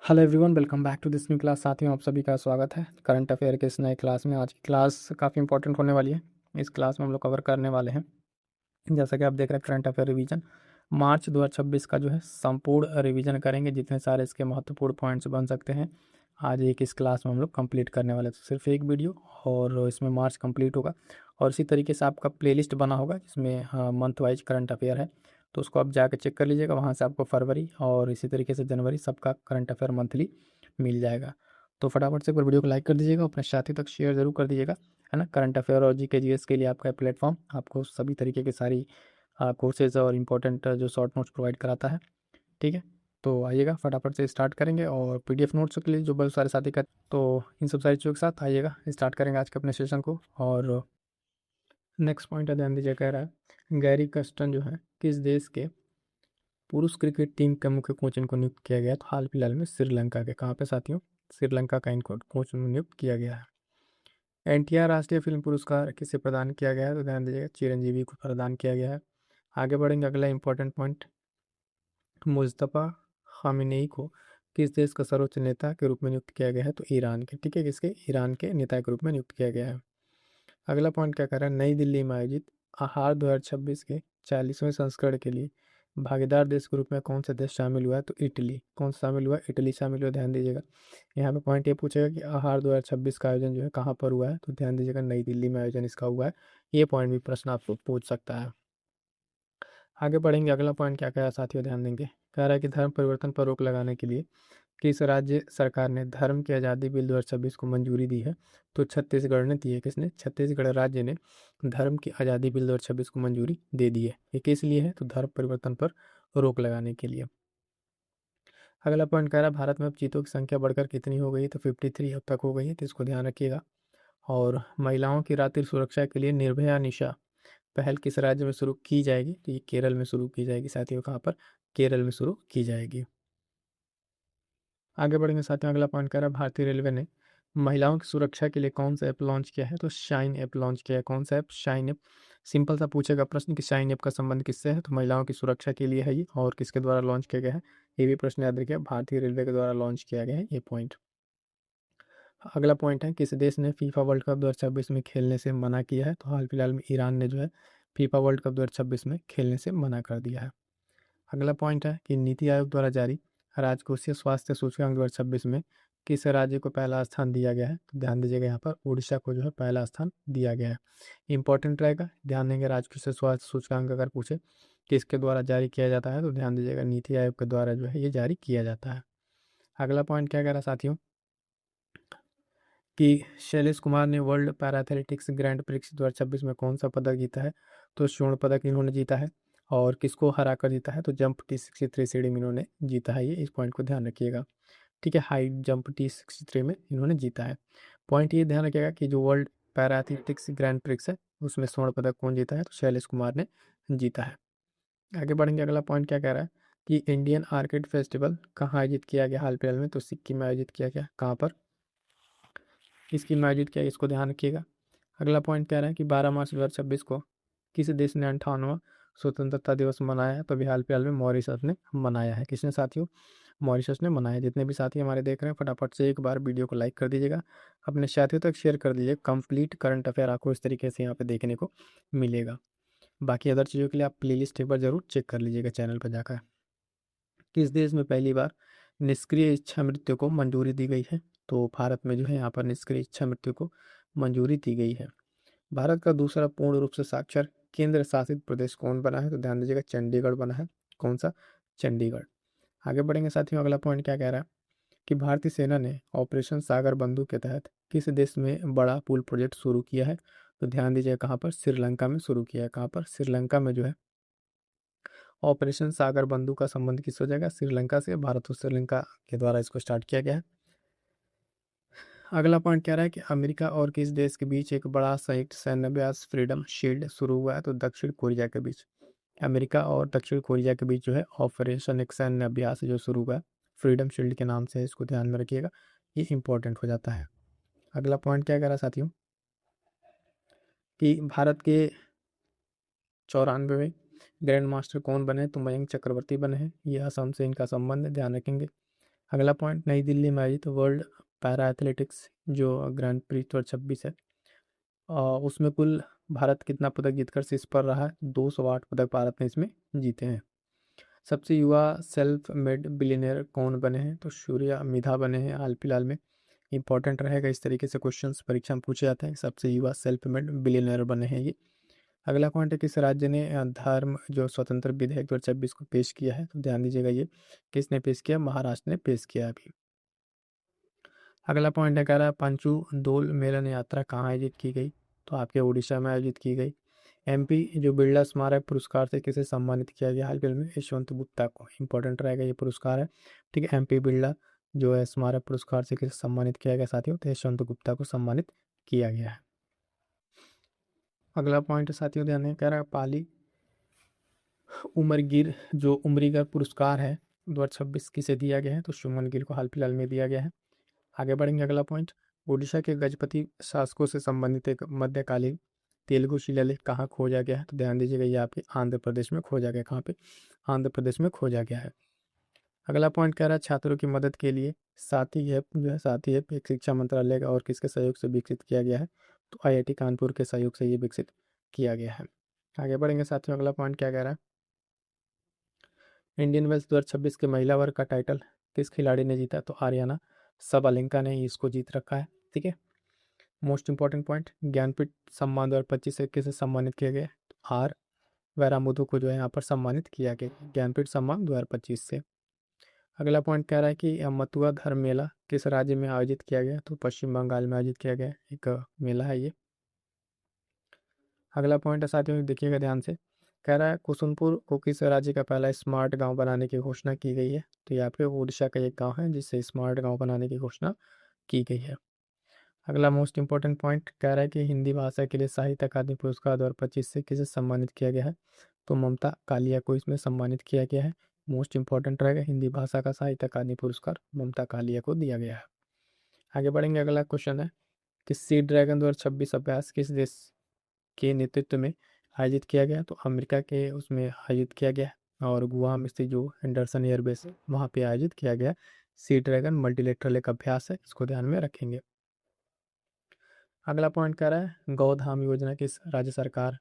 Hello everyone, welcome back to this new class. साथियों, आप सभी का स्वागत है करंट अफेयर के इस नए क्लास में। आज की क्लास काफ़ी इंपॉर्टेंट होने वाली है। इस क्लास में हम लोग कवर करने वाले हैं, जैसा कि आप देख रहे हैं, करंट अफेयर रिवीजन मार्च 2026 का जो है संपूर्ण रिवीजन करेंगे। जितने सारे इसके महत्वपूर्ण पॉइंट्स बन सकते हैं आज एक इस क्लास में हम लोग कंप्लीट करने वाले हैं। तो सिर्फ एक वीडियो और इसमें मार्च कंप्लीट होगा, और इसी तरीके से आपका प्लेलिस्ट बना होगा जिसमें मंथ वाइज करंट अफेयर है। तो उसको आप जाकर चेक कर लीजिएगा, वहाँ से आपको फरवरी और इसी तरीके से जनवरी सबका करंट अफेयर मंथली मिल जाएगा। तो फटाफट से एक बार वीडियो को लाइक कर दीजिएगा, अपने साथी तक शेयर जरूर कर दीजिएगा, है ना। करंट अफेयर और जीके जीएस के लिए आपका प्लेटफॉर्म आपको सभी तरीके की सारी कोर्सेज और इम्पोर्टेंट जो शॉर्ट नोट्स प्रोवाइड कराता है। ठीक है, तो आइएगा फटाफट से स्टार्ट करेंगे। और पीडीएफ नोट्स के लिए जो बहुत सारे साथी का, तो इन सब सारी चीज़ों के साथ आइएगा, स्टार्ट करेंगे आज के अपने सेशन को। और नेक्स्ट पॉइंट है, ध्यान दीजिए, कह रहा है गैरी कर्स्टन जो है किस देश के पुरुष क्रिकेट टीम के मुख्य कोच इनको नियुक्त किया गया। तो हाल फिलहाल में श्रीलंका के, कहाँ पे साथियों, श्रीलंका का इनको कोच नियुक्त किया गया है। एनटीआर राष्ट्रीय फिल्म पुरस्कार किसे प्रदान किया गया है। तो ध्यान दीजिएगा, चिरंजीवी को प्रदान किया गया है। आगे बढ़ेंगे, अगला इंपॉर्टेंट पॉइंट, मुस्तफ़ा खामिनेई को किस देश का सर्वोच्च नेता के रूप में नियुक्त किया गया है। तो ईरान के, ठीक है, किसके, ईरान के नेता के रूप में नियुक्त किया गया है। अगला पॉइंट क्या कर रहा है, नई दिल्ली में आयोजित आहार 2026 के 40वें संस्करण के लिए भागीदार देश के रूप में कौन सा देश शामिल हुआ है। तो इटली। कौन सा शामिल हुआ, इटली शामिल हुआ। ध्यान दीजिएगा, यहाँ पे पॉइंट ये पूछेगा कि आहार 2026 का आयोजन जो है कहाँ पर हुआ है। तो ध्यान दीजिएगा, नई दिल्ली में आयोजन इसका हुआ है। ये पॉइंट भी प्रश्न आपको पूछ सकता है। आगे बढ़ेंगे, अगला पॉइंट क्या कह रहा है साथियों, ध्यान देंगे। कह रहा है कि धर्म परिवर्तन पर रोक लगाने के लिए किस राज्य सरकार ने धर्म की आज़ादी बिल 2026 को मंजूरी दी है। तो छत्तीसगढ़ ने दी है। किसने, छत्तीसगढ़ राज्य ने धर्म की आज़ादी बिल 2026 को मंजूरी दे दी है। ये किस लिए है, तो धर्म परिवर्तन पर रोक लगाने के लिए। अगला पॉइंट कह रहा है भारत में अब चीतों की संख्या बढ़कर कितनी हो गई है। तो 53 अब तक हो गई है, तो इसको ध्यान रखिएगा। और महिलाओं की रात्रि सुरक्षा के लिए निर्भया निशा पहल किस राज्य में शुरू की जाएगी। तो ये केरल में शुरू की जाएगी साथियों। कहाँ पर, केरल में शुरू की जाएगी। आगे बढ़ेंगे साथियों, अगला पॉइंट कह रहा है भारतीय रेलवे ने महिलाओं की सुरक्षा के लिए कौन सा ऐप लॉन्च किया है। तो शाइन ऐप लॉन्च किया है। कौन सा ऐप, शाइन ऐप। सिंपल सा पूछेगा प्रश्न कि शाइन ऐप का संबंध किससे है। तो महिलाओं की सुरक्षा के लिए है ये, और किसके द्वारा लॉन्च किया गया है, ये भी प्रश्न याद रखिए, भारतीय रेलवे के द्वारा लॉन्च किया गया है ये पॉइंट। अगला पॉइंट है, किस देश ने फीफा वर्ल्ड कप 2026 में खेलने से मना किया है। तो हाल फिलहाल में ईरान ने जो है फीफा वर्ल्ड कप 2026 में खेलने से मना कर दिया है। अगला पॉइंट है कि नीति आयोग द्वारा जारी राजकोषीय स्वास्थ्य सूचकांक 2026 में किस राज्य को पहला स्थान दिया गया है। तो ध्यान दीजिएगा, यहाँ पर उड़ीसा को जो है पहला स्थान दिया गया है। इंपॉर्टेंट रहेगा, ध्यान देंगे। राजकोषीय स्वास्थ्य सूचकांक अगर पूछे किसके द्वारा जारी किया जाता है, तो ध्यान दीजिएगा नीति आयोग के द्वारा जो है ये जारी किया जाता है। अगला पॉइंट क्या कह रहा है साथियों, कि शैलेश कुमार ने world para athletics grand prix 2026 में कौन सा पदक जीता है। तो स्वर्ण पदक इन्होंने जीता है। और किसको हरा कर जीता है, तो जंप T63 सीढ़ी में इन्होंने जीता है ये, इस पॉइंट को ध्यान रखिएगा। ठीक है, हाइट जंप T63 में इन्होंने जीता है। पॉइंट ये ध्यान रखिएगा कि जो world para athletics grand prix है उसमें स्वर्ण पदक कौन जीता है, तो शैलेश कुमार ने जीता है। आगे बढ़ेंगे, अगला पॉइंट क्या कह रहा है कि इंडियन आर्किड फेस्टिवल कहाँ आयोजित किया गया हाल फिलहाल में। तो सिक्किम में आयोजित किया गया। कहाँ पर, इसकी में आयोजित किया, इसको ध्यान रखिएगा। अगला पॉइंट कह रहा है कि 12 मार्च 2026 को किस देश ने 58वां स्वतंत्रता दिवस मनाया है। तो अभी हाल फिलहाल में मॉरिशस ने मनाया है। किसने साथियों, मॉरिशस ने मनाया। जितने भी साथी हमारे देख रहे हैं, फटाफट से एक बार वीडियो को लाइक कर दीजिएगा, अपने साथियों तक शेयर कर दीजिए। कंप्लीट करंट अफेयर आपको इस तरीके से यहाँ पे देखने को मिलेगा। बाकी अदर चीज़ों के लिए आप प्लेलिस्ट एक बार जरूर चेक कर लीजिएगा चैनल पर जाकर। किस देश में पहली बार निष्क्रिय इच्छा मृत्यु को मंजूरी दी गई है। तो भारत में जो है यहाँ पर निष्क्रिय इच्छा मृत्यु को मंजूरी दी गई है। भारत का दूसरा पूर्ण रूप से साक्षर केंद्र शासित प्रदेश कौन बना है। तो ध्यान दीजिएगा, चंडीगढ़ बना है। कौन सा, चंडीगढ़। आगे बढ़ेंगे साथियों, अगला पॉइंट क्या कह रहा है कि भारतीय सेना ने ऑपरेशन सागर बंधु के तहत किस देश में बड़ा पुल प्रोजेक्ट शुरू किया है। तो ध्यान दीजिएगा, कहाँ पर, श्रीलंका में शुरू किया है। कहाँ पर, श्रीलंका में जो है ऑपरेशन सागर बंधु का संबंध किस हो जाएगा, श्रीलंका से। भारत और श्रीलंका के द्वारा इसको स्टार्ट किया गया है। अगला पॉइंट कह रहा है कि अमेरिका और किस देश के बीच एक बड़ा संयुक्त सैन्य अभ्यास फ्रीडम शील्ड शुरू हुआ है। तो दक्षिण कोरिया के बीच, अमेरिका और दक्षिण कोरिया के बीच जो है ऑपरेशन एक सैन्य अभ्यास जो शुरू हुआ है, फ्रीडम शील्ड के नाम से, इसको ध्यान में रखिएगा, ये इंपॉर्टेंट हो जाता है। अगला पॉइंट क्या कह रहा है साथियों, कि भारत के 94वें ग्रैंड मास्टर कौन बने। तो मयंक चक्रवर्ती बने हैं। ये असम से इनका संबंध है, ध्यान रखेंगे। अगला पॉइंट, नई दिल्ली में आयोजित वर्ल्ड पैरा एथलेटिक्स जो ग्रैंड प्री 2026 है, उसमें कुल भारत कितना पदक जीतकर शीर्ष पर रहा है? 208 पदक भारत ने इसमें जीते हैं। सबसे युवा सेल्फ मेड बिलियनियर कौन बने हैं? तो सूर्या मिधा बने हैं हाल फिलहाल में। इंपॉर्टेंट रहेगा, इस तरीके से क्वेश्चंस परीक्षा में पूछे जाते हैं। सबसे युवा सेल्फ मेड बिलियनियर बने हैं ये। अगला पॉइंट है, किस राज्य ने धर्म जो स्वतंत्र विधेयक 2026 को पेश किया है? तो ध्यान दीजिएगा, ये किसने पेश किया? महाराष्ट्र ने पेश किया अभी। अगला पॉइंट है, कह रहा है पंचू दोल मेलन यात्रा कहाँ आयोजित की गई? तो आपके उड़ीसा में आयोजित की गई। एमपी जो बिरला स्मारक पुरस्कार से किसे सम्मानित किया गया हाल फिलहाल में? यशवंत गुप्ता को। इंपॉर्टेंट रहेगा ये पुरस्कार है, ठीक है। एमपी बिरला जो है स्मारक पुरस्कार से किसे सम्मानित किया गया साथियों? तो यशवंत गुप्ता को सम्मानित किया गया है। अगला पॉइंट साथियों ध्यान है, कह रहा है पाली उमरगिर जो उमरीगर पुरस्कार है 2026 किसे दिया गया है? तो सुमन गिल को हाल फिलहाल में दिया गया है। आगे बढ़ेंगे, अगला पॉइंट, ओडिशा के गजपति शासकों से संबंधित एक मध्यकालीन तेलुगु शिलालेख कहाँ खोजा गया है? तो ध्यान दीजिएगा, ये आपके आंध्र प्रदेश में खोजा गया। कहाँ पे? आंध्र प्रदेश में खोजा गया है। अगला पॉइंट कह रहा है छात्रों की मदद के लिए साथी ऐप जो है, साथी ऐप एक शिक्षा मंत्रालय का और किसके सहयोग से विकसित किया गया है? तो आईआईटी कानपुर के सहयोग से ये विकसित किया गया है। आगे बढ़ेंगे साथियों, अगला पॉइंट क्या कह रहा है, इंडियन वेल्स 2026 के महिला वर्ग का टाइटल किस खिलाड़ी ने जीता? तो आर्याना सबअलिंका ने इसको जीत रखा है, ठीक है। मोस्ट इंपॉर्टेंट पॉइंट, ज्ञानपीठ सम्मान 2025 से किसे सम्मानित किया गया? तो आर वैरामुदु को जो है यहाँ पर सम्मानित किया गया ज्ञानपीठ सम्मान 2025 से। अगला पॉइंट कह रहा है कि मथुरा धर्म मेला किस राज्य में आयोजित किया गया? तो पश्चिम बंगाल में आयोजित किया गया एक मेला है ये। अगला पॉइंट है साथियों, देखिएगा ध्यान से, कह रहा है कुसुमपुर को किस राज्य का पहला स्मार्ट गांव बनाने की घोषणा की गई है? तो ये आपके उड़ीसा का एक गांव है जिससे स्मार्ट गांव बनाने की घोषणा की गई है। अगला मोस्ट इंपॉर्टेंट पॉइंट कह रहा है कि हिंदी भाषा के लिए साहित्य अकादमी पुरस्कार 2025 से किसे सम्मानित किया गया है? तो ममता कालिया को इसमें सम्मानित किया गया है। मोस्ट इंपॉर्टेंट रहेगा, हिंदी भाषा का साहित्य अकादमी पुरस्कार ममता कालिया को दिया गया है। आगे बढ़ेंगे, अगला क्वेश्चन है कि सी ड्रैगन 2026 अभ्यास किस देश के नेतृत्व में आयोजित किया गया? तो अमेरिका के उसमें आयोजित किया गया और गुआम स्थित जो एंडरसन एयरबेस है वहाँ पे आयोजित किया गया। सी ड्रैगन मल्टीलेटरल एक अभ्यास है, इसको ध्यान में रखेंगे। अगला पॉइंट कह रहा है गौधाम योजना किस राज्य सरकार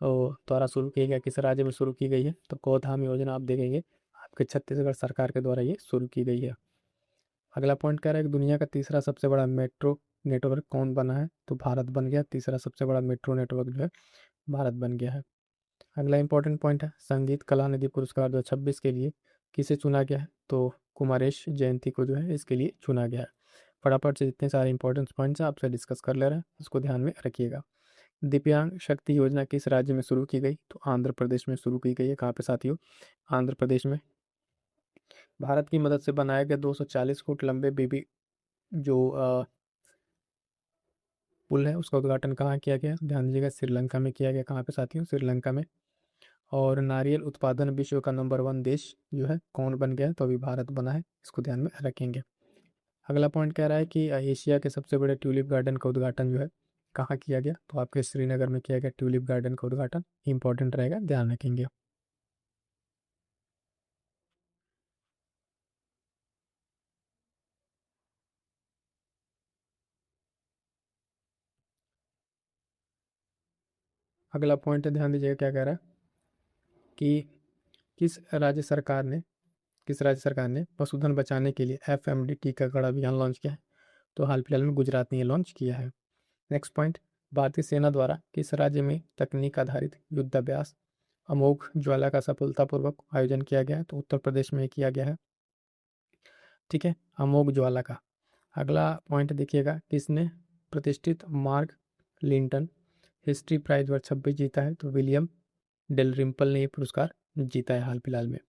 द्वारा शुरू की गई, किस राज्य में शुरू की गई है? तो गौधाम योजना आप देखेंगे आपके छत्तीसगढ़ सरकार के द्वारा ये शुरू की गई है। अगला पॉइंट कह रहा है कि दुनिया का तीसरा सबसे बड़ा मेट्रो नेटवर्क कौन बना है? तो भारत बन गया, तीसरा सबसे बड़ा मेट्रो नेटवर्क जो है भारत बन गया है। अगला इंपॉर्टेंट पॉइंट है संगीत कला निधि पुरस्कार 2026 के लिए किसे चुना गया है? तो कुमारेश जयंती को जो है इसके लिए चुना गया है। फटाफट से जितने सारे इंपॉर्टेंट पॉइंट्स हैं आपसे डिस्कस कर ले रहे हैं, इसको ध्यान में रखिएगा। दिव्यांग शक्ति योजना किस राज्य में शुरू की गई? तो आंध्र प्रदेश में शुरू की गई है। कहाँ पे साथियों? आंध्र प्रदेश में। भारत की मदद से बनाया गया 240 फुट लंबे बीबी जो पुल है उसका उद्घाटन कहाँ किया गया? ध्यान दीजिएगा, श्रीलंका में किया गया। कहाँ पे साथियों? श्रीलंका में। और नारियल उत्पादन विश्व का नंबर 1 देश जो है कौन बन गया है? तो अभी भारत बना है, इसको ध्यान में रखेंगे। अगला पॉइंट कह रहा है कि एशिया के सबसे बड़े ट्यूलिप गार्डन का उद्घाटन जो है कहाँ किया गया? तो आपके श्रीनगर में किया गया ट्यूलिप गार्डन का उद्घाटन। इंपॉर्टेंट रहेगा, ध्यान रखेंगे। अगला पॉइंट है, ध्यान दीजिएगा क्या कह रहा है कि किस राज्य सरकार ने किस राज्य सरकार ने पशुधन बचाने के लिए FMD टीकाकरण अभियान लॉन्च किया है? तो हाल फिलहाल में गुजरात ने ये लॉन्च किया है। नेक्स्ट पॉइंट, भारतीय सेना द्वारा किस राज्य में तकनीक आधारित युद्धाभ्यास अमोघ ज्वाला का सफलतापूर्वक आयोजन किया गया है? तो उत्तर प्रदेश में किया गया है, ठीक है, अमोघ ज्वाला का। अगला पॉइंट देखिएगा, किसने प्रतिष्ठित मार्क लिंटन हिस्ट्री प्राइज 2026 जीता है? तो विलियम डेलरिम्पल ने ये पुरस्कार जीता है हाल फिलहाल में।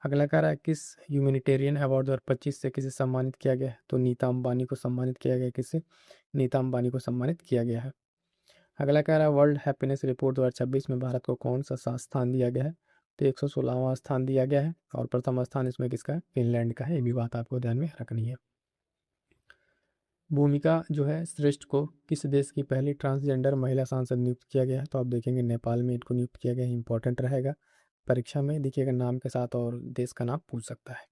अगला कह रहा है किस ह्यूमैनिटेरियन अवार्ड 2025 से किसे सम्मानित किया गया है? तो नीता अंबानी को सम्मानित किया गया है। किससे? नीता अंबानी को सम्मानित किया गया है। अगला कह रहा है वर्ल्ड हैप्पीनेस रिपोर्ट 2026 में भारत को कौन सा स्थान दिया गया है? तो 116वां स्थान दिया गया है और प्रथम स्थान इसमें किसका है? फिनलैंड का है। ये भी बात आपको ध्यान में रखनी है। भूमिका जो है श्रेष्ठ को किस देश की पहली ट्रांसजेंडर महिला सांसद नियुक्त किया गया है? तो आप देखेंगे नेपाल में इनको नियुक्त किया गया है। इंपॉर्टेंट रहेगा, परीक्षा में देखिएगा नाम के साथ और देश का नाम पूछ सकता है।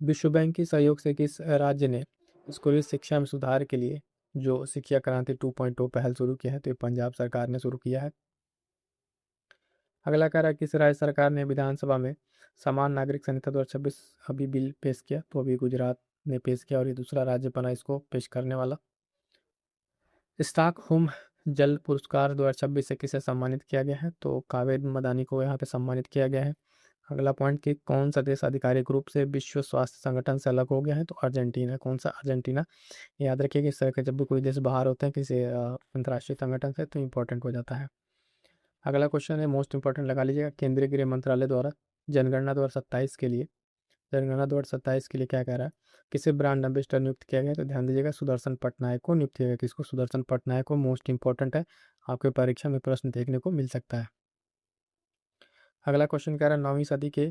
विश्व बैंक के सहयोग से किस राज्य ने स्कूली शिक्षा में सुधार के लिए जो शिक्षा क्रांति 2.0 पहल शुरू किया है? तो ये पंजाब सरकार ने शुरू किया है। अगला कह रहा है किस राज्य सरकार ने विधानसभा में समान नागरिक संहिता 2026 अभी बिल पेश किया? तो अभी गुजरात ने पेश किया और ये दूसरा राज्य बना इसको पेश करने वाला। स्टॉकहोम जल पुरस्कार 2026 से किसे सम्मानित किया गया है? तो कावेद मदानी को यहाँ पे सम्मानित किया गया है। अगला पॉइंट कि कौन सा देश आधिकारिक रूप से विश्व स्वास्थ्य संगठन से अलग हो गया है? तो अर्जेंटीना। कौन सा? अर्जेंटीना। याद रखिए कि इस तरह के जब भी कोई देश बाहर होते हैं किसी अंतर्राष्ट्रीय संगठन से तो इंपॉर्टेंट हो जाता है। अगला क्वेश्चन है मोस्ट इंपॉर्टेंट लगा लीजिएगा, केंद्रीय गृह मंत्रालय द्वारा जनगणना 2027 के लिए क्या कह रहा है? किसे ब्रांड एम्बेसडर नियुक्त किया गया? तो ध्यान दीजिएगा सुदर्शन पटनायक को नियुक्त किया गया। किसको? सुदर्शन पटनायक को। मोस्ट इंपॉर्टेंट है, आपके परीक्षा में प्रश्न देखने को मिल सकता है। अगला क्वेश्चन कह रहा है 9वीं सदी के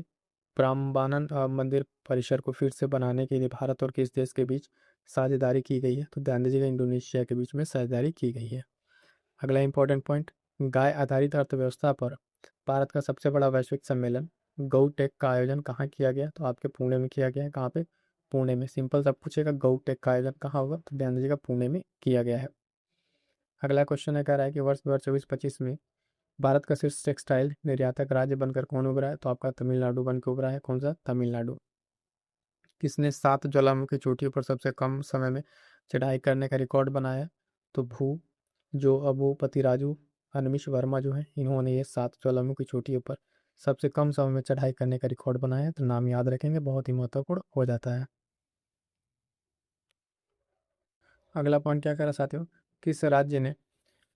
प्राम्बानन मंदिर परिसर को फिर से बनाने के लिए भारत और किस देश के बीच साझेदारी की गई है? तो ध्यान दीजिएगा इंडोनेशिया के बीच में साझेदारी की गई है। अगला इंपॉर्टेंट पॉइंट, गाय आधारित अर्थव्यवस्था पर भारत का सबसे बड़ा वैश्विक सम्मेलन गौ टेक का आयोजन कहाँ किया गया? तो आपके पुणे में किया गया है। कहाँ पे? पुणे में। सिंपल सब पूछेगा गौ टेक का आयोजन कहाँ होगा? तो ध्यान दीजिएगा पुणे में किया गया है। अगला क्वेश्चन है कह रहा है कि वर्ष 2024-25 में भारत का शीर्ष टेक्सटाइल निर्यातक राज्य बनकर कौन उभरा है? तो आपका तमिलनाडु बन के उभरा है। कौन सा? तमिलनाडु। किसने 7 ज्वालामुखी चोटियों पर सबसे कम समय में चढ़ाई करने का रिकॉर्ड बनाया? तो जो अबूपति राजू अनमिश वर्मा जो है इन्होंने ये 7 ज्वालामुखी चोटियों पर सबसे कम समय में चढ़ाई करने का रिकॉर्ड बनाया है। तो नाम याद रखेंगे, बहुत ही महत्वपूर्ण हो जाता है। अगला पॉइंट क्या करा साथियों, किस राज्य ने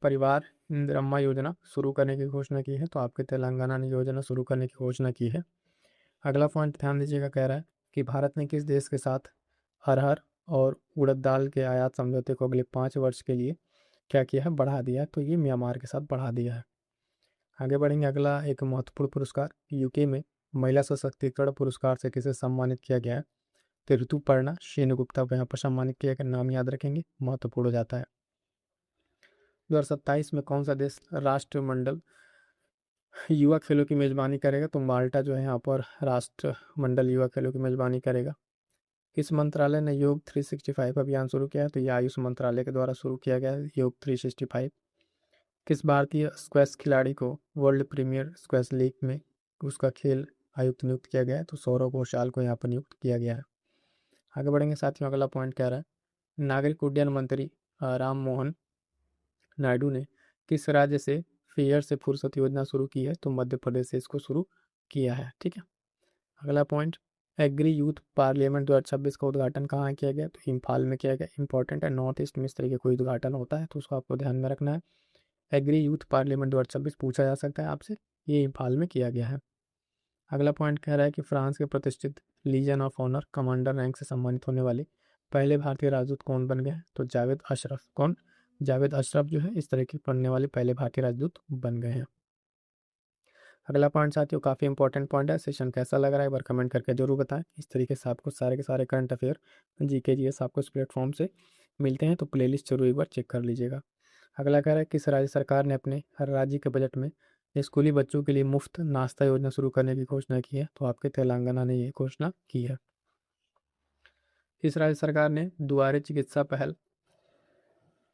परिवार इंदिरम्मा योजना शुरू करने की घोषणा की है? तो आपके तेलंगाना ने योजना शुरू करने की घोषणा की है। अगला पॉइंट ध्यान दीजिएगा, कह रहा है कि भारत ने किस देश के साथ अरहर और उड़द दाल के आयात समझौते को अगले 5 वर्ष के लिए क्या किया है? बढ़ा दिया है। तो ये म्यांमार के साथ बढ़ा दिया है। आगे बढ़ेंगे, अगला एक महत्वपूर्ण पुरस्कार, यूके में महिला सशक्तिकरण पुरस्कार से किसे सम्मानित किया गया है? तो ऋतुपर्णा सेनगुप्ता को यहाँ पर सम्मानित किया गया। नाम याद रखेंगे, महत्वपूर्ण हो जाता है। 2027 में कौन सा देश राष्ट्रमंडल युवा खेलों की मेजबानी करेगा? तो माल्टा जो है यहाँ पर राष्ट्रमंडल युवा खेलों की मेजबानी करेगा। किस मंत्रालय ने योग 365 अभियान शुरू किया है? तो ये आयुष मंत्रालय के द्वारा शुरू किया गया है योग 365। किस भारतीय स्क्वैश खिलाड़ी को वर्ल्ड प्रीमियर स्क्वैश लीग में उसका खेल आयुक्त नियुक्त किया गया है? तो सौरव घोषाल को यहाँ पर नियुक्त किया गया है। आगे बढ़ेंगे साथियों, अगला पॉइंट कह रहा है नागरिक उड्डयन मंत्री राम मोहन नायडू ने किस राज्य से फेयर से फुर्सत योजना शुरू की है? तो मध्य प्रदेश से इसको शुरू किया है। ठीक है। अगला पॉइंट, एग्री यूथ पार्लियामेंट 2026 का उद्घाटन कहाँ किया गया? तो इम्फाल में किया गया। इंपॉर्टेंट है, नॉर्थ ईस्ट में इस तरीके कोई उद्घाटन होता है तो उसको आपको ध्यान में रखना है। एग्री यूथ पार्लियामेंट 2026 पूछा जा सकता है आपसे, ये इम्फाल में किया गया है। अगला पॉइंट कह रहा है कि फ्रांस के प्रतिष्ठित legion of honour commander rank से सम्मानित होने वाले पहले भारतीय राजदूत कौन बन गए हैं? तो जावेद अशरफ। कौन? जावेद अशरफ जो है इस तरह के पढ़ने वाले पहले भारतीय राजदूत बन गए हैं। अगला पॉइंट साथियों काफ़ी इंपॉर्टेंट पॉइंट है, सेशन कैसा लग रहा है एक बार कमेंट करके जरूर बताएं। इस तरीके से आपको सारे के सारे करंट अफेयर जीके जीएस आपको इस प्लेटफॉर्म से मिलते हैं, तो प्लेलिस्ट जरूर एक बार चेक कर लीजिएगा। अगला कह रहा है किस राज्य सरकार ने अपने हर राज्य के बजट में स्कूली बच्चों के लिए मुफ्त नाश्ता योजना शुरू करने की घोषणा की है? तो आपके तेलंगाना ने ये घोषणा की है। किस राज्य सरकार ने दुआरे चिकित्सा पहल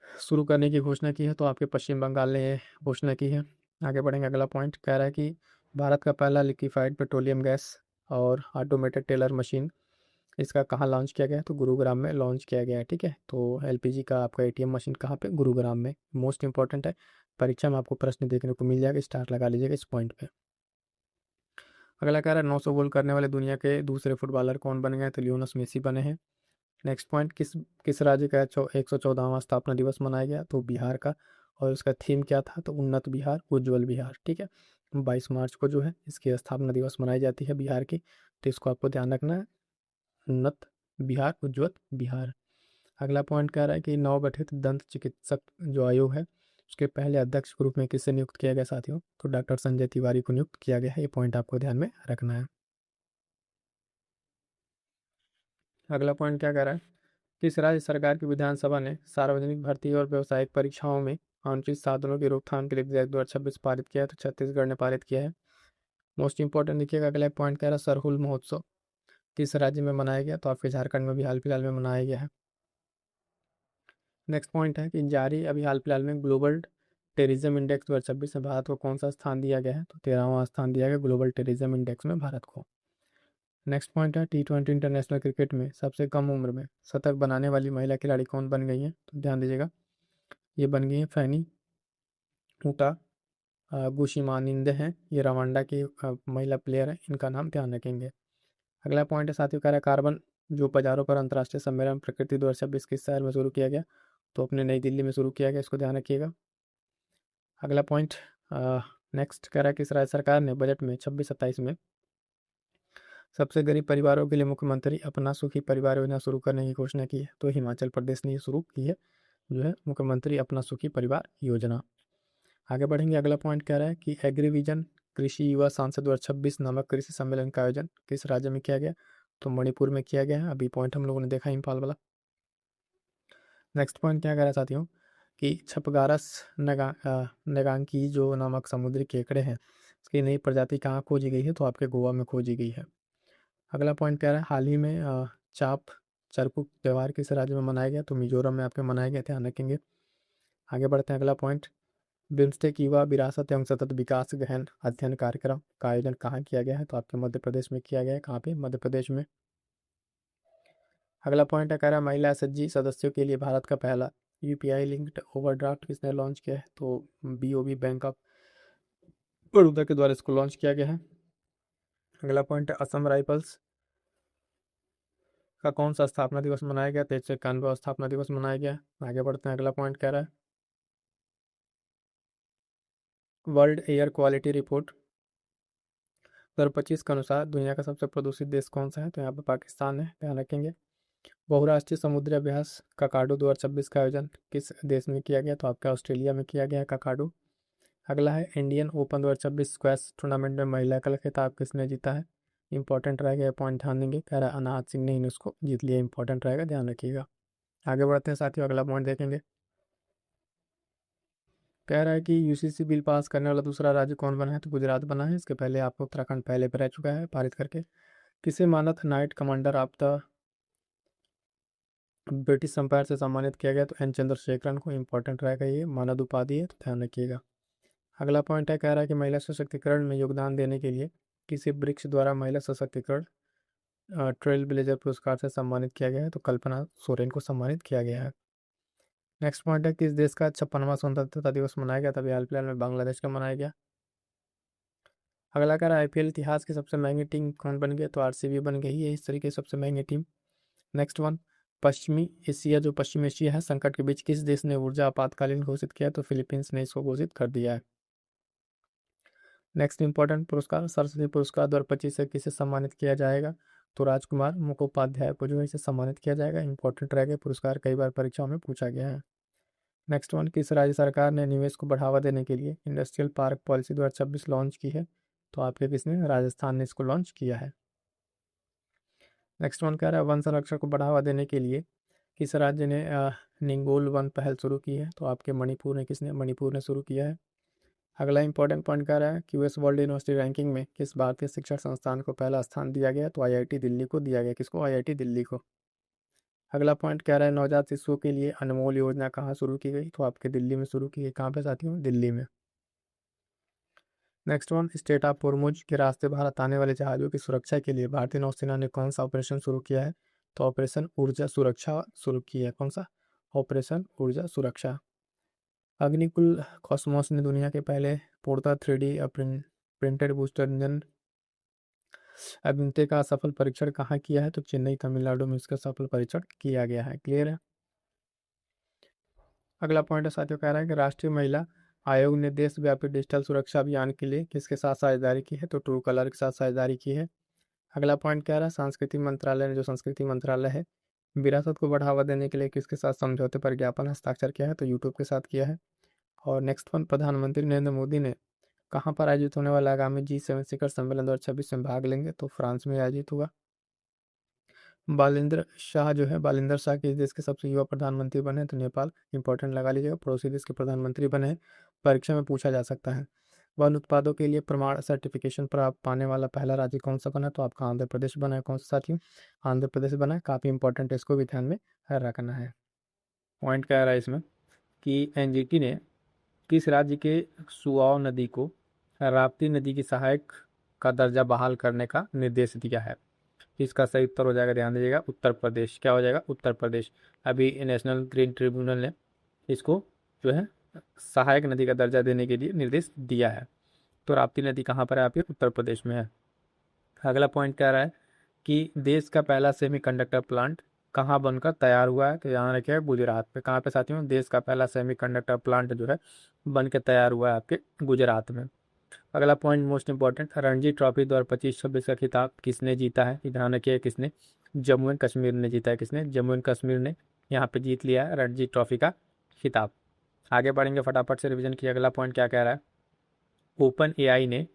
शुरू करने की घोषणा की है? तो आपके पश्चिम बंगाल ने ये घोषणा की है। आगे बढ़ेंगे, अगला पॉइंट कह रहा है कि भारत का पहला लिक्विफाइड पेट्रोलियम गैस और ऑटोमेटेड टेलर मशीन इसका कहाँ लॉन्च किया गया है? तो गुरुग्राम में लॉन्च किया गया है। ठीक है, तो एलपीजी का आपका एटीएम मशीन कहाँ पे? गुरुग्राम में। मोस्ट इंपॉर्टेंट है, परीक्षा में आपको प्रश्न देखने को मिल जाएगा, स्टार लगा लीजिएगा इस पॉइंट पे। अगला कह रहा है 900 गोल करने वाले दुनिया के दूसरे फुटबॉलर कौन बन गए? तो लियोनेल मेसी बने हैं। नेक्स्ट पॉइंट, किस राज्य का 114वां स्थापना दिवस मनाया गया? तो बिहार का। और उसका थीम क्या था? तो उन्नत बिहार उज्जवल बिहार। ठीक है, 22 मार्च को जो है इसकी स्थापना दिवस मनाई जाती है बिहार की, तो इसको आपको ध्यान रखना है, उन्नत बिहार उज्जवल बिहार। अगला पॉइंट कह रहा है कि नवगठित दंत चिकित्सक जो आयोग है उसके पहले अध्यक्ष के रूप में किससे नियुक्त किया गया साथियों? तो डॉक्टर संजय तिवारी को नियुक्त किया गया है। ये पॉइंट आपको ध्यान में रखना है। अगला पॉइंट क्या कह रहा है, किस राज्य सरकार की विधानसभा ने सार्वजनिक भर्ती और व्यावसायिक परीक्षाओं में अनुचित साधनों की रोकथाम के लिए विधेयक 2026 पारित किया है? तो छत्तीसगढ़ ने पारित किया है। मोस्ट इंपॉर्टेंट देखिएगा, अगला पॉइंट कह रहा है सरहुल महोत्सव किस राज्य में मनाया गया? तो आपके झारखंड में भी हाल फिलहाल में मनाया गया है। नेक्स्ट पॉइंट है कि जारी अभी हाल फिलहाल में ग्लोबल टेररिज्म इंडेक्स 2026 में भारत को कौन सा स्थान दिया गया है? तो 13वां स्थान दिया गया ग्लोबल टेररिज्म इंडेक्स में भारत को। नेक्स्ट पॉइंट है T20 इंटरनेशनल क्रिकेट में सबसे कम उम्र में शतक बनाने वाली महिला खिलाड़ी कौन बन गई है? तो ध्यान दीजिएगा, ये बन गई है फैनी ऊटा गुशिमानिंदे हैं। ये रवांडा की महिला प्लेयर है, इनका नाम ध्यान रखेंगे। अगला पॉइंट है साथियों, कह रहा है कार्बन जो पधारों पर अंतर्राष्ट्रीय सम्मेलन प्रकृति 2026 किस शहर में शुरू किया गया? तो अपने नई दिल्ली में शुरू किया गया, इसको ध्यान रखिएगा। अगला पॉइंट नेक्स्ट कह रहा है किस राज्य सरकार ने बजट में 26-27 में सबसे गरीब परिवारों के लिए मुख्यमंत्री अपना सुखी परिवार योजना शुरू करने की घोषणा की है? तो हिमाचल प्रदेश ने ये शुरू की है, जो है मुख्यमंत्री अपना सुखी परिवार योजना। आगे बढ़ेंगे, अगला पॉइंट कह रहा है कि एग्रीविजन कृषि युवा सांसद 2026 नामक कृषि सम्मेलन का आयोजन किस राज्य में किया गया? तो मणिपुर में किया गया है। अभी पॉइंट हम लोगों ने देखा इम्फाल वाला। नेक्स्ट पॉइंट क्या कह रहा है साथियों कि छपगारस नगांकी जो नामक समुद्री केकड़े हैं, इसकी नई प्रजाति कहाँ खोजी गई है? तो आपके गोवा में खोजी गई है। अगला पॉइंट कह रहा है हाल ही में चाप चरकू त्यौहार किस राज्य में मनाया गया? तो मिजोरम में आपके मनाया गया, ध्यान रखेंगे। आगे बढ़ते हैं, अगला पॉइंट बिम्स्टेक युवा विरासत एवं सतत विकास गहन अध्ययन कार्यक्रम का आयोजन कहाँ किया गया है? तो आपके मध्य प्रदेश में किया गया है। कहाँ पे? मध्य प्रदेश में। अगला पॉइंट है कह रहा है महिला एसएचजी सदस्यों के लिए भारत का पहला यूपीआई लिंक्ड ओवरड्राफ्ट किसने लॉन्च किया है? तो बीओबी बैंक ऑफ बड़ौदा के द्वारा इसको लॉन्च किया गया है। अगला पॉइंट है असम राइफल्स का कौन सा स्थापना दिवस मनाया गया? 1391वां स्थापना दिवस मनाया गया। आगे बढ़ते हैं, अगला पॉइंट कह रहा है वर्ल्ड एयर क्वालिटी रिपोर्ट 2025 के अनुसार दुनिया का सबसे प्रदूषित देश कौन सा है? तो यहाँ पे पाकिस्तान है, ध्यान रखेंगे। बहुराष्ट्रीय समुद्री अभ्यास काकाडू 2026 का आयोजन किस देश में किया गया? तो आपका ऑस्ट्रेलिया में किया गया है काकाडू। अगला है इंडियन ओपन 2026 स्क्वैश टूर्नामेंट में महिला का खिताब किसने जीता है? इंपॉर्टेंट रहेगा, ये पॉइंट ध्यान देंगे। कह रहा है अनाहत सिंह ने उसको जीत लिया, इंपॉर्टेंट रहेगा, ध्यान रखिएगा। आगे बढ़ते हैं साथियों, अगला पॉइंट देखेंगे। कह रहा है कि यूसीसी बिल पास करने वाला दूसरा राज्य कौन बना है? तो गुजरात बना है। इसके पहले आपको उत्तराखंड पहले पर रह चुका है पारित करके। किसे मानद knight commander of the British empire से सम्मानित किया गया? तो एन चंद्रशेखरन को, इंपॉर्टेंट रहेगा, ये मानद उपाधि है, तो ध्यान रखिएगा। अगला पॉइंट है कह रहा है कि महिला सशक्तिकरण में योगदान देने के लिए किसी वृक्ष द्वारा महिला सशक्तिकरण ट्रेल ब्लेजर पुरस्कार से सम्मानित किया गया है? तो कल्पना सोरेन को सम्मानित किया गया है। नेक्स्ट पॉइंट है किस देश का 56वां स्वतंत्रता दिवस मनाया गया? तभी हाल फिलहाल में बांग्लादेश का मनाया गया। अगला कह रहा है आईपीएल इतिहास की सबसे महंगी टीम कौन बन गई? तो आरसीबी बन गई है इस तरीके से सबसे महंगी टीम। नेक्स्ट वन, पश्चिमी एशिया जो पश्चिम एशिया है संकट के बीच किस देश ने ऊर्जा आपातकालीन घोषित किया? तो फिलीपींस ने इसको घोषित कर दिया है। नेक्स्ट इंपॉर्टेंट पुरस्कार सरस्वती पुरस्कार 2025 से किसे सम्मानित किया जाएगा? तो राजकुमार मुखोपाध्याय को जो है इसे सम्मानित किया जाएगा, इंपॉर्टेंट रहेगा पुरस्कार, कई बार परीक्षाओं में पूछा गया है। नेक्स्ट वन, किस राज्य सरकार ने निवेश को बढ़ावा देने के लिए इंडस्ट्रियल पार्क पॉलिसी 2026 लॉन्च की है? तो आपके किसने? राजस्थान ने इसको लॉन्च किया है। नेक्स्ट वन कह रहा है वन संरक्षण को बढ़ावा देने के लिए किस राज्य ने निंगोल वन पहल शुरू की है? तो आपके मणिपुर ने, किसने? मणिपुर ने शुरू किया है। अगला इंपॉर्टेंट पॉइंट कह रहा है क्यूएस वर्ल्ड यूनिवर्सिटी रैंकिंग में किस भारतीय शिक्षण संस्थान को पहला स्थान दिया गया? तो आईआईटी दिल्ली को दिया गया। किसको? आईआईटी दिल्ली को। अगला पॉइंट कह रहा है नवजात शिशुओं के लिए अनमोल योजना कहाँ शुरू की गई? तो आपके दिल्ली में शुरू की गई। कहाँ पे साथियों? दिल्ली में। Next one, state of Hormuz के रास्ते भारत आने वाले जहाजों की सुरक्षा के लिए भारतीय नौसेना ने कौन सा ऑपरेशन शुरू किया है? तो ऑपरेशन ऊर्जा सुरक्षा शुरू की है। कौन सा? ऑपरेशन ऊर्जा सुरक्षा। अग्निकुल कॉस्मोस ने दुनिया के पहले पूर्णतः 3D प्रिंटेड बूस्टर इंजन अभिनते का सफल परीक्षण कहाँ किया है? तो चेन्नई तमिलनाडु में इसका सफल परीक्षण किया गया है। क्लियर है। अगला पॉइंट है साथियों, कह रहा है कि राष्ट्रीय महिला आयोग ने देशव्यापी डिजिटल सुरक्षा अभियान के लिए किसके साथ साझेदारी की है? तो ट्रू कलर के साथ साझेदारी की है। अगला पॉइंट कह रहा है सांस्कृतिक मंत्रालय ने, जो संस्कृति मंत्रालय है, विरासत को बढ़ावा देने के लिए किसके साथ समझौते पर ज्ञापन हस्ताक्षर किया है? तो यूट्यूब के साथ किया है। और नेक्स्ट वन, प्रधानमंत्री नरेंद्र मोदी ने कहाँ पर आयोजित होने वाला आगामी G7 शिखर सम्मेलन 2026 में भाग लेंगे? तो फ्रांस में आयोजित होगा। बालिंदर शाह जो है, बालिंदर शाह किस देश के सबसे युवा प्रधानमंत्री बने? तो नेपाल, इंपॉर्टेंट लगा लीजिएगा, पड़ोसी देश के प्रधानमंत्री बने हैं, परीक्षा में पूछा जा सकता है। वन उत्पादों के लिए प्रमाण सर्टिफिकेशन प्राप्त पाने वाला पहला राज्य कौन सा बना? तो आपका आंध्र प्रदेश बना है। कौन सा साथियों? आंध्र प्रदेश बना है। काफ़ी इंपॉर्टेंट है, इसको भी ध्यान में रखना है। पॉइंट क्या आ रहा है इसमें कि एनजीटी ने किस राज्य के सुआव नदी को राप्ती नदी की सहायक का दर्जा बहाल करने का निर्देश दिया है? इसका सही उत्तर हो जाएगा, ध्यान दीजिएगा, उत्तर प्रदेश। क्या हो जाएगा? उत्तर प्रदेश। अभी नेशनल ग्रीन ट्रिब्यूनल ने इसको जो है सहायक नदी का दर्जा देने के लिए निर्देश दिया है। तो राप्ती नदी कहाँ पर है? आपके उत्तर प्रदेश में है। अगला पॉइंट कह रहा है कि देश का पहला सेमीकंडक्टर प्लांट कहाँ बनकर तैयार हुआ है? तो यहाँ रखिए गुजरात पे। कहाँ पे साथियों? देश का पहला सेमीकंडक्टर प्लांट जो है बन के तैयार हुआ है आपके गुजरात में। अगला point most important, Ranji trophy 2025-26 का खिताब किसने जीता है? ध्यान रखिए, किसने? जम्मू एंड कश्मीर ने जीता है। किसने? जम्मू एंड कश्मीर ने यहाँ पे जीत लिया है रणजी ट्रॉफी का खिताब। आगे बढ़ेंगे, फटाफट से रिवीजन किया। अगला पॉइंट क्या कह रहा है? ओपन एआई ने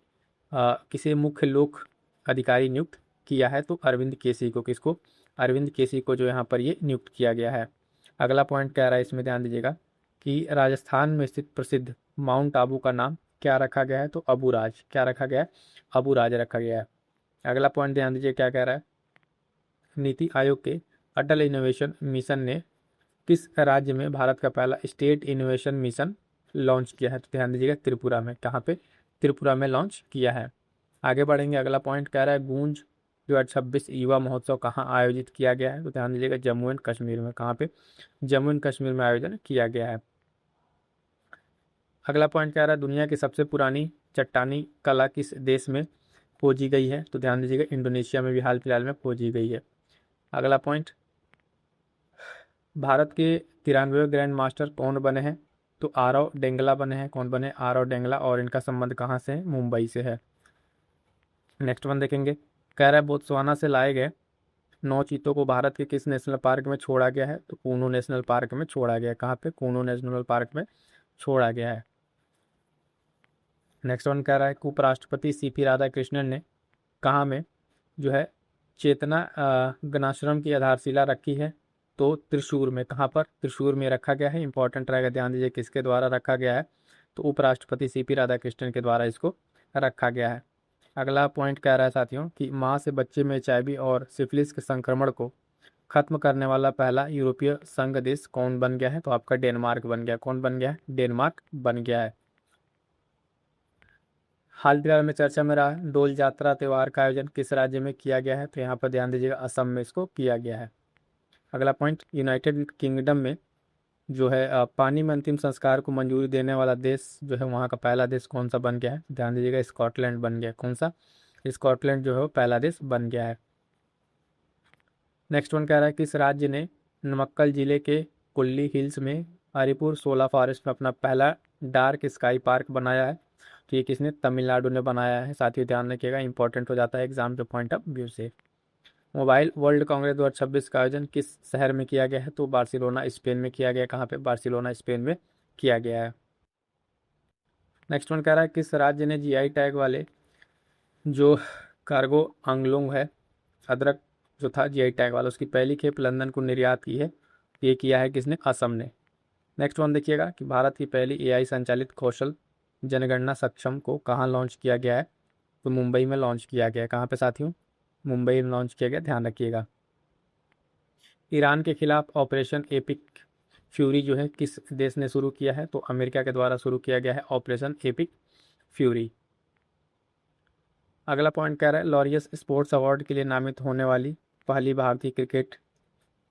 किसे मुख्य लोक अधिकारी नियुक्त किया है? तो अरविंद केसी को। किसको? अरविंद केसी को जो यहाँ पर ये नियुक्त किया गया है। अगला पॉइंट कह रहा है, इसमें ध्यान दीजिएगा कि राजस्थान में स्थित प्रसिद्ध माउंट आबू का नाम क्या रखा गया है? तो अबूराज। क्या रखा गया है? अबूराज रखा गया है। अगला पॉइंट ध्यान दीजिए क्या कह रहा है? नीति आयोग के अटल इनोवेशन मिशन ने किस राज्य में भारत का पहला स्टेट इनोवेशन मिशन लॉन्च किया है? तो ध्यान दीजिएगा, त्रिपुरा में। कहाँ पे? त्रिपुरा में लॉन्च किया है। आगे बढ़ेंगे, अगला पॉइंट कह रहा है गूंज 2026 युवा महोत्सव कहाँ आयोजित किया गया है? तो ध्यान दीजिएगा, जम्मू एंड कश्मीर में। कहाँ पे? जम्मू एंड कश्मीर में आयोजन किया गया है। अगला पॉइंट कह रहा है दुनिया की सबसे पुरानी चट्टानी कला किस देश में खोजी गई है? तो ध्यान दीजिएगा, इंडोनेशिया में भी हाल फिलहाल में खोजी गई है। अगला पॉइंट, भारत के 93वें ग्रैंड मास्टर कौन बने हैं? तो आरव डेंगला बने हैं। कौन बने? आरव डेंगला। और इनका संबंध कहाँ से है? मुंबई से है। नेक्स्ट वन देखेंगे, कह रहा है बोत्सवाना से लाए गए 9 चीतों को भारत के किस नेशनल पार्क में छोड़ा गया है? तो कूनो नेशनल पार्क में छोड़ा गया है। कहाँ पे? कूनो नेशनल पार्क में छोड़ा गया है। नेक्स्ट वन कह रहा है उपराष्ट्रपति सीपी राधाकृष्णन ने कहाँ में जो है चेतना गणाश्रम की आधारशिला रखी है? तो त्रिशूर में। कहाँ पर? त्रिशूर में रखा गया है। इंपॉर्टेंट रहेगा, ध्यान दीजिए किसके द्वारा रखा गया है? तो उपराष्ट्रपति सीपी राधाकृष्णन के द्वारा इसको रखा गया है। अगला पॉइंट कह रहा है साथियों कि माँ से बच्चे में एचआईवी और सिफिलिस के संक्रमण को खत्म करने वाला पहला यूरोपीय संघ देश कौन बन गया है? तो आपका डेनमार्क बन गया। कौन बन गया है? डेनमार्क बन गया है। हाल फिलहाल में चर्चा में रहा डोल यात्रा त्योहार का आयोजन किस राज्य में किया गया है? तो यहाँ पर ध्यान दीजिएगा, असम में इसको किया गया है। अगला पॉइंट, यूनाइटेड किंगडम में जो है पानी में अंतिम संस्कार को मंजूरी देने वाला देश जो है वहाँ का पहला देश कौन सा बन गया है? ध्यान दीजिएगा, स्कॉटलैंड बन गया। कौन सा? स्कॉटलैंड जो है वो पहला देश बन गया है। नेक्स्ट वन कह रहा है किस राज्य ने नमक्कल जिले के कुल्ली हिल्स में हरिपुर सोला फॉरेस्ट में अपना पहला डार्क स्काई पार्क बनाया है? तो ये किसने? तमिलनाडु ने बनाया है। साथियों ध्यान रखिएगा, इंपॉर्टेंट हो जाता है एग्जाम के पॉइंट ऑफ व्यू से। मोबाइल वर्ल्ड कांग्रेस 2026 का आयोजन किस शहर में किया गया है? तो बार्सिलोना स्पेन में किया गया। कहाँ पे? बार्सिलोना स्पेन में किया गया है। नेक्स्ट वन कह रहा है किस राज्य ने जीआई टैग वाले जो कार्गो आंगलोंग है अदरक जो था जीआई टैग वाला उसकी पहली खेप लंदन को निर्यात की है? ये किया है किसने? असम ने। नेक्स्ट वन देखिएगा कि भारत की पहली एआई संचालित कौशल जनगणना सक्षम को कहाँ लॉन्च किया गया है? तो मुंबई में लॉन्च किया गया है। कहाँ पे साथियों? मुंबई में लॉन्च किया गया, ध्यान रखिएगा। ईरान के खिलाफ ऑपरेशन एपिक फ्यूरी जो है किस देश ने शुरू किया है? तो अमेरिका के द्वारा शुरू किया गया है ऑपरेशन एपिक फ्यूरी। अगला पॉइंट कह रहा है लॉरियस स्पोर्ट्स अवार्ड के लिए नामित होने वाली पहली भारतीय क्रिकेट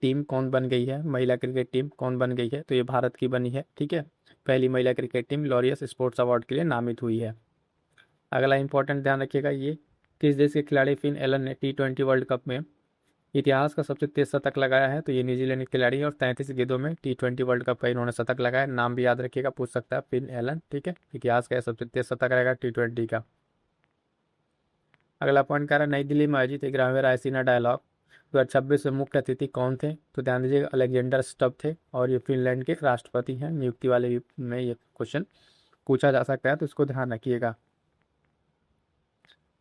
टीम कौन बन गई है? महिला क्रिकेट टीम कौन बन गई है? तो ये भारत की बनी है। ठीक है, पहली महिला cricket team Laureus sports award के लिए नामित हुई है। अगला इंपॉर्टेंट ध्यान रखिएगा, ये किस देश के खिलाड़ी फिन एलन ने T20 वर्ल्ड कप में इतिहास का सबसे तेज शतक लगाया है? तो ये न्यूजीलैंड के खिलाड़ी है और 33 गेंदों में T20 वर्ल्ड कप का इन्होंने शतक लगाया। नाम भी याद रखिएगा, पूछ सकता है, फिन एलन। ठीक है, इतिहास का सबसे तेज शतक रहेगा T20 का। अगला पॉइंट कह रहा है नई दिल्ली में आयोजित 11वें रायसीना डायलॉग 2026 में मुख्य अतिथि कौन थे? तो ध्यान दीजिएगा, अलेक्जेंडर स्टब थे और ये फिनलैंड के राष्ट्रपति हैं। नियुक्ति वाले में ये क्वेश्चन पूछा जा सकता है, तो इसको ध्यान रखिएगा।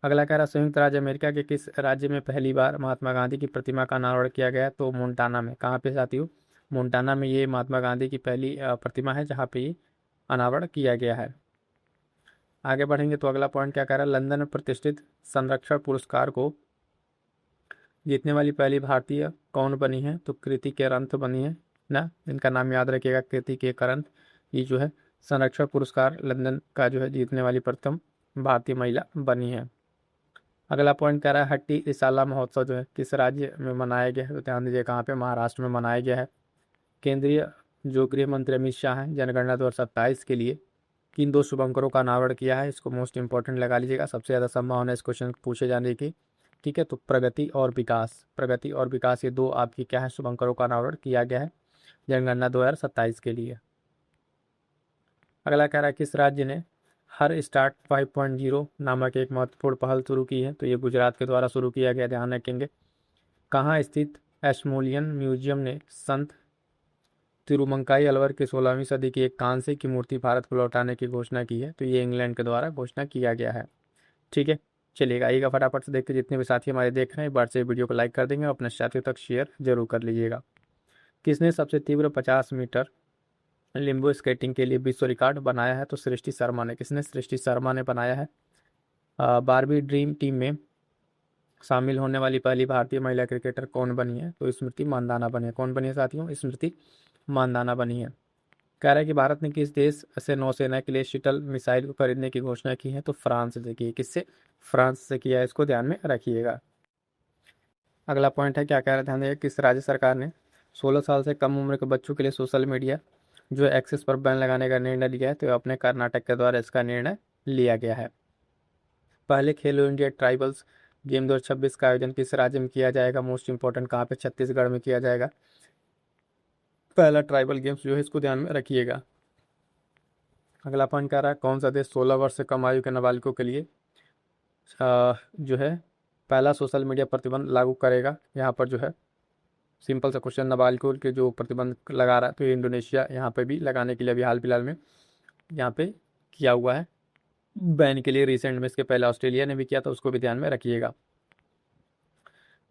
अगला कह रहा है संयुक्त राज्य अमेरिका के किस राज्य में पहली बार महात्मा गांधी की प्रतिमा का अनावरण किया गया? तो मोन्टाना में। कहाँ पे साथियों? मोन्टाना में ये महात्मा गांधी की पहली प्रतिमा है जहाँ पे ये अनावरण किया गया है। आगे बढ़ेंगे तो अगला पॉइंट क्या कह रहा है, लंदन में प्रतिष्ठित संरक्षण पुरस्कार को जीतने वाली पहली भारतीय कौन बनी है, तो कृति केरंत बनी है ना, इनका नाम याद रखिएगा, कृति केरंत। ये जो है संरक्षण पुरस्कार लंदन का जो है जीतने वाली प्रथम भारतीय महिला बनी है। अगला पॉइंट कह रहा है हट्टी रिसाला महोत्सव जो है किस राज्य में मनाया गया है, तो ध्यान दीजिए कहाँ पे, महाराष्ट्र में मनाया गया है। केंद्रीय जो गृह मंत्री अमित शाह हैं, जनगणना 2027 के लिए किन दो शुभंकरों का अनावरण किया है, इसको मोस्ट इंपॉर्टेंट लगा लीजिएगा, सबसे ज़्यादा संभावना इस क्वेश्चन पूछे जाने की। ठीक है, तो प्रगति और विकास, प्रगति और विकास ये दो आपकी क्या है, शुभंकरों का अनावरण किया गया है जनगणना 2027 के लिए। अगला कह रहा है किस राज्य ने हर स्टार्ट 5.0 नामक एक महत्वपूर्ण पहल शुरू की है, तो ये गुजरात के द्वारा शुरू किया गया, ध्यान रखेंगे। कहाँ स्थित एस्मोलियन म्यूजियम ने संत तिरुमंकाई अलवर की 16वीं सदी की एक कांस्य की मूर्ति भारत को लौटाने की घोषणा की है, तो ये इंग्लैंड के द्वारा घोषणा किया गया है। ठीक है, चलिएगा आइएगा फटाफट से देखते, जितने भी साथी हमारे देख रहे हैं एक बार से वीडियो को लाइक कर देंगे और अपने साथियों तक शेयर जरूर कर लीजिएगा। किसने सबसे तीव्र 50 मीटर लिम्बो स्केटिंग के लिए विश्व रिकॉर्ड बनाया है, तो सृष्टि शर्मा ने। किसने, सृष्टि शर्मा ने बनाया है। बारबी ड्रीम टीम में शामिल होने वाली पहली भारतीय महिला क्रिकेटर कौन बनी है, तो स्मृति मानधाना बनी है। कौन बनी है साथियों, स्मृति मानधाना बनी है। कह रहा है कि भारत ने किस देश से नौसेना के लिए शटल मिसाइल को खरीदने की घोषणा की है, तो फ्रांस से की है। किससे, फ्रांस से किया है, इसको ध्यान में रखिएगा। अगला पॉइंट है क्या कह रहा है, ध्यान देगा, किस राज्य सरकार ने 16 साल से कम उम्र के बच्चों के लिए सोशल मीडिया जो एक्सेस पर बैन लगाने का निर्णय लिया है, तो अपने कर्नाटक के द्वारा इसका निर्णय लिया गया है। पहले खेलो इंडिया ट्राइबल्स गेम 2026 का आयोजन किस राज्य में किया जाएगा, मोस्ट इंपॉर्टेंट कहाँ पे, छत्तीसगढ़ में किया जाएगा। पहला ट्राइबल गेम्स जो है इसको ध्यान में रखिएगा। अगला पॉइंट कह रहा है कौन सा देश 16 वर्ष से कम आयु के नाबालिगों के लिए जो है पहला सोशल मीडिया प्रतिबंध लागू करेगा। यहाँ पर जो है सिंपल सा क्वेश्चन, नाबालिगों के जो प्रतिबंध लगा रहा है, तो इंडोनेशिया यहाँ पे भी लगाने के लिए अभी हाल फिलहाल में यहाँ पे किया हुआ है बैन के लिए रिसेंट में। इसके पहले ऑस्ट्रेलिया ने भी किया था, उसको भी ध्यान में रखिएगा।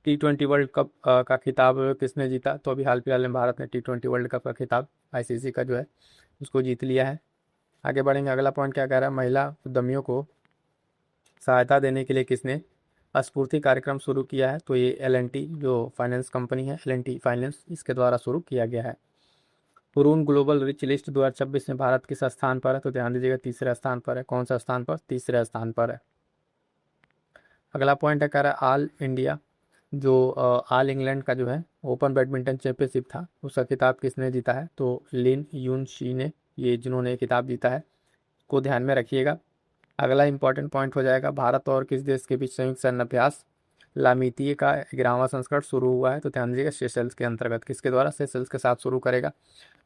T20 वर्ल्ड कप का खिताब किसने जीता, तो अभी हाल फिलहाल में भारत ने T20 वर्ल्ड कप का खिताब आईसीसी का जो है उसको जीत लिया है। आगे बढ़ेंगे, अगला पॉइंट क्या कह रहा है, महिला उद्यमियों को सहायता देने के लिए किसने स्फूर्ति कार्यक्रम शुरू किया है, तो ये L&T जो फाइनेंस कंपनी है, L&T फाइनेंस, इसके द्वारा शुरू किया गया है। हुरून ग्लोबल रिच लिस्ट 2026 में भारत किस स्थान पर है, तो ध्यान दीजिएगा तीसरे स्थान पर है। कौन सा स्थान पर, तीसरे स्थान पर है। अगला पॉइंट है कह रहा है ऑल इंडिया जो ऑल इंग्लैंड का जो है ओपन बैडमिंटन चैंपियनशिप था, उसका खिताब किसने जीता है, तो लिन यून शी ने, ये जिन्होंने खिताब जीता है, को ध्यान में रखिएगा। अगला इंपॉर्टेंट पॉइंट हो जाएगा, भारत और किस देश के बीच संयुक्त सैन्य अभ्यास लामीतीय का 11वां संस्करण शुरू हुआ है, तो ध्यान दीजिएगा सेशल्स के अंतर्गत। किसके द्वारा, सेशल्स के साथ शुरू करेगा।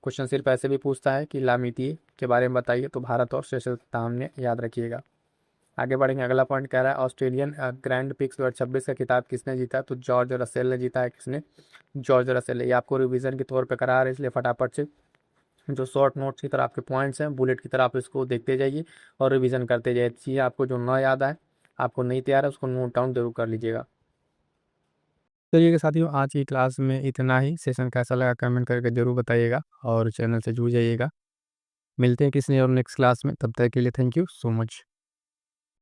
क्वेश्चन सिर्फ ऐसे भी पूछता है कि लामीतीय के बारे में बताइए, तो भारत और सेशल्स सामने याद रखिएगा। आगे बढ़ेंगे, अगला पॉइंट कह रहा है ऑस्ट्रेलियन ग्रैंड पिक्स 2026 का खिताब किसने जीता, तो जॉर्ज रसेल ने जीता है। किसने, जॉर्ज रसेल। ये आपको रिवीजन के तौर पे करा रहा है, इसलिए फटाफट से जो शॉर्ट नोट्स की तरह आपके पॉइंट्स हैं, बुलेट की तरह आप इसको देखते जाइए और रिवीजन करते जाइए। चीज़ें आपको जो ना याद आए, आपको नहीं तैयार है, उसको नोट डाउन जरूर कर लीजिएगा। चलिए साथियों, आज की क्लास में इतना ही। सेशन कैसा लगा कमेंट करके जरूर बताइएगा और चैनल से जुड़ जाइएगा। मिलते हैं किसी और नेक्स्ट क्लास में, तब तक के लिए थैंक यू सो मच।